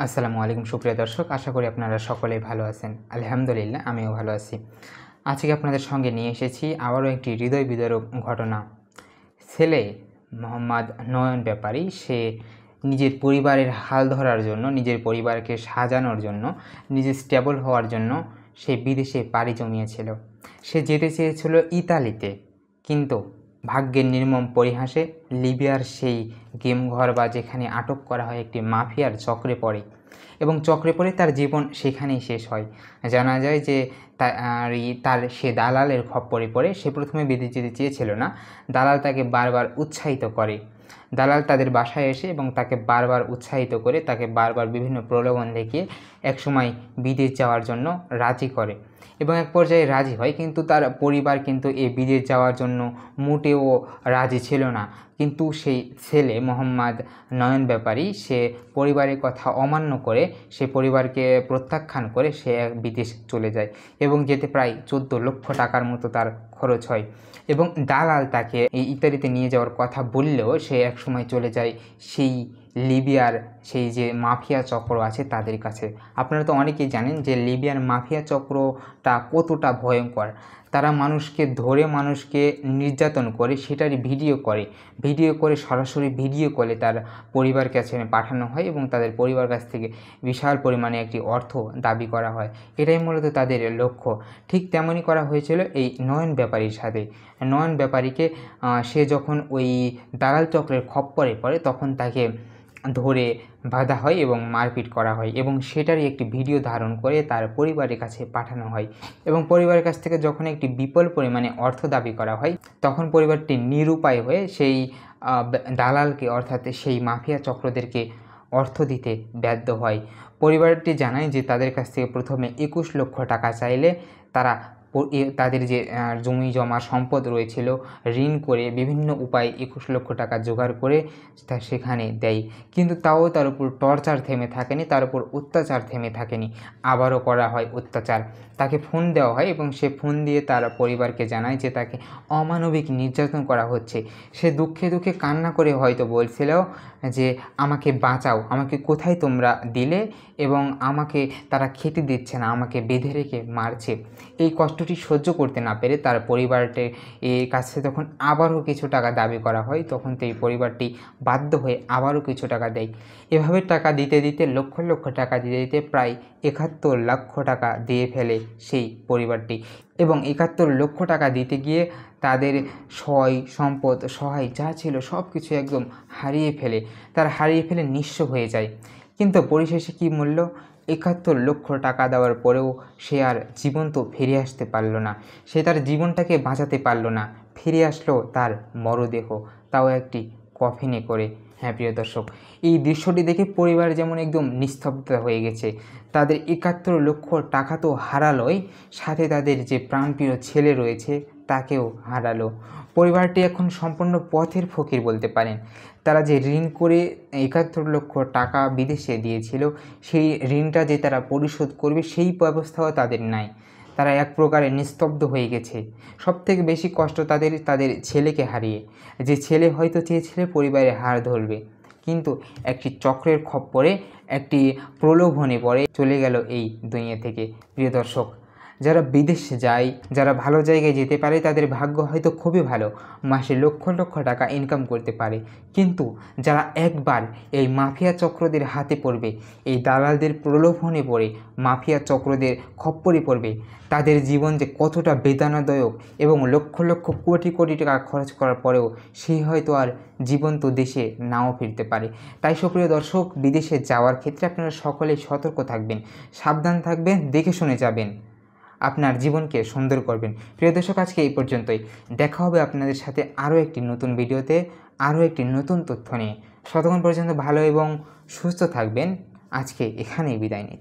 আসসালামু আলাইকুম সুপ্রিয় দর্শক, আশা করি আপনারা সকলেই ভালো আছেন। আলহামদুলিল্লাহ আমিও ভালো আছি। আজকে আপনাদের সঙ্গে নিয়ে এসেছি আবারও একটি হৃদয় বিদারক ঘটনা। ছেলে মোহাম্মদ নয়ন ব্যাপারী সে নিজের পরিবারের হাল ধরার জন্য, নিজের পরিবারকে সাজানোর জন্য, নিজে স্টেবল হওয়ার জন্য সে বিদেশে পাড়ি জমিয়েছিল। সে যেতে চেয়েছিল ইতালিতে, কিন্তু ভাগ্যের নির্মম পরিহাসে লিবিয়ার সেই গেমঘর বা যেখানে আটক করা হয় একটি মাফিয়ার চক্রে পড়ে এবং চক্রে পড়ে তার জীবন সেখানেই শেষ হয়। জানা যায় যে তার সে দালালের খপ্পরে পড়ে। সে প্রথমে বিদেশ যেতে চেয়েছিল না, দালাল তাকে বারবার উৎসাহিত করে। দালাল তাদের বাসায় এসে এবং তাকে বারবার উৎসাহিত করে, তাকে বারবার বিভিন্ন প্রলোভন দেখিয়ে একসময় বিদেশ যাওয়ার জন্য রাজি করে এবং এক পর্যায়ে রাজি হয়। কিন্তু তার পরিবার কিন্তু এই বিদেশ যাওয়ার জন্য মোটেও রাজি ছিল না। কিন্তু সেই ছেলে মোহাম্মদ নয়ন ব্যাপারী সে পরিবারের কথা অমান্য করে, সে পরিবারকে প্রত্যাখ্যান করে সে বিদেশ চলে যায় এবং যেতে প্রায় 14 লক্ষ টাকার মতো তার খরচ হয়। এবং দালাল তাকে এই ইতালিতে নিয়ে যাওয়ার কথা বললেও সে একসময় চলে যায় সেই লিবিয়ার সেই যে মাফিয়া চক্র আছে তাদের কাছে। আপনারা তো অনেকেই জানেন যে লিবিয়ার মাফিয়া চক্রটা কতটা ভয়ঙ্কর। তারা মানুষকে ধরে মানুষকে নির্যাতন করে সেটারই ভিডিও করে সরাসরি ভিডিও কলে তার পরিবার কাছে পাঠানো হয় এবং তাদের পরিবার কাছ থেকে বিশাল পরিমাণে একটি অর্থ দাবি করা হয়। এটাই মূলত তাদের লক্ষ্য। ঠিক তেমনই করা হয়েছিল এই নয়ন ব্যাপারীর সাথে। নয়ন ব্যাপারীকে সে যখন ওই দালাল চক্রের খপ্পরে পড়ে তখন তাকে ধরে বাঁধা হয় এবং মারপিট করা হয় এবং সেটারই একটি ভিডিও ধারণ করে তার পরিবারের কাছে পাঠানো হয় এবং পরিবারের কাছ থেকে যখন একটি বিপুল পরিমাণে অর্থ দাবি করা হয় তখন পরিবারটি নিরুপায় হয়ে সেই দালালকে অর্থাৎ সেই মাফিয়া চক্রদেরকে অর্থ দিতে বাধ্য হয়। পরিবারটি জানায় যে তাদের কাছ থেকে প্রথমে 21 লক্ষ টাকা চাইলে তারা তাদের যে জমি জমা সম্পদ রয়েছিল ঋণ করে বিভিন্ন উপায়ে 21 লক্ষ টাকা জোগাড় করে তা সেখানে দেয়। কিন্তু তাও তার উপর টর্চার থেমে থাকেনি, তার উপর অত্যাচার থেমে থাকেনি। আবারও করা হয় অত্যাচার। তাকে ফোন দেওয়া হয় এবং সে ফোন দিয়ে তার পরিবারকে জানায় যে তাকে অমানবিক নির্যাতন করা হচ্ছে। সে দুঃখে দুঃখে কান্না করে হয়তো বলছিল যে আমাকে বাঁচাও, আমাকে কোথায় তোমরা দিলে এবং আমাকে তারা খেতে দিচ্ছে না, আমাকে বেঁধে রেখে মারছে। এই কষ্টটি সহ্য করতে না পেরে তার পরিবারটির কাছে তখন আবারও কিছু টাকা দাবি করা হয়। তখন এই পরিবারটি বাধ্য হয়ে আবারও কিছু টাকা দেয়। এভাবে টাকা দিতে দিতে লক্ষ লক্ষ টাকা দিতে দিতে প্রায় 71 লক্ষ টাকা দিয়ে ফেলে সেই পরিবারটি এবং 71 লক্ষ টাকা দিতে গিয়ে তাদের সম্পদ সহায় যা ছিল সব কিছু একদম হারিয়ে ফেলে নিঃস্ব হয়ে যায়। কিন্তু পরিশেষে কী মূল্য? 71 লক্ষ টাকা দেওয়ার পরেও সে আর জীবন্ত ফিরে আসতে পারল না। সে তার জীবনটাকে বাঁচাতে পারল না। ফিরে আসলো তার মরদেহ, তাও একটি কফিনে করে। হ্যাঁ প্রিয় দর্শক, এই দৃশ্যটি দেখে পরিবার যেমন একদম নিস্তব্ধতা হয়ে গেছে। তাদের 71 লক্ষ টাকা তো হারালোই, সাথে তাদের যে প্রাণপ্রিয় ছেলে রয়েছে তাকেও হারালো। পরিবারটি এখন সম্পূর্ণ পথের ফকির বলতে পারেন। তারা যে ঋণ করে 71 লক্ষ টাকা বিদেশে দিয়েছিল সেই ঋণটা যে তারা পরিশোধ করবে সেই ব্যবস্থাও তাদের নাই। তারা এক প্রকারে নিস্তব্ধ হয়ে গেছে। সবথেকে বেশি কষ্ট তাদের ছেলেকে হারিয়ে। যে ছেলে হয়তো চেয়েছিল পরিবারের হাল ধরবে, কিন্তু একটি চক্রের খপ্পরে একটি প্রলোভনে পড়ে চলে গেল এই দুনিয়া থেকে। প্রিয় দর্শক, যারা বিদেশে যায়, যারা ভালো জায়গায় যেতে পারে তাদের ভাগ্য হয়তো খুবই ভালো, মাসে লক্ষ লক্ষ টাকা ইনকাম করতে পারে। কিন্তু যারা একবার এই মাফিয়া চক্রদের হাতে পড়বে, এই দালালদের প্রলোভনে পড়ে মাফিয়া চক্রদের খপ্পরে পড়বে, তাদের জীবন যে কতটা বেদনাদায়ক এবং লক্ষ লক্ষ কোটি কোটি টাকা খরচ করার পরেও সে হয়তো আর জীবন্ত দেশে নাও ফিরতে পারে। তাই সুপ্রিয় দর্শক, বিদেশে যাওয়ার ক্ষেত্রে আপনারা সকলেই সতর্ক থাকবেন, সাবধান থাকবেন, দেখে শুনে যাবেন, আপনার জীবনকে সুন্দর করবেন। প্রিয় দর্শক, আজকে এই পর্যন্তই। দেখা হবে আপনাদের সাথে আরও একটি নতুন ভিডিওতে, আরও একটি নতুন তথ্য নিয়ে। ততক্ষণ পর্যন্ত ভালো এবং সুস্থ থাকবেন। আজকে এখানেই বিদায় নিচ্ছি।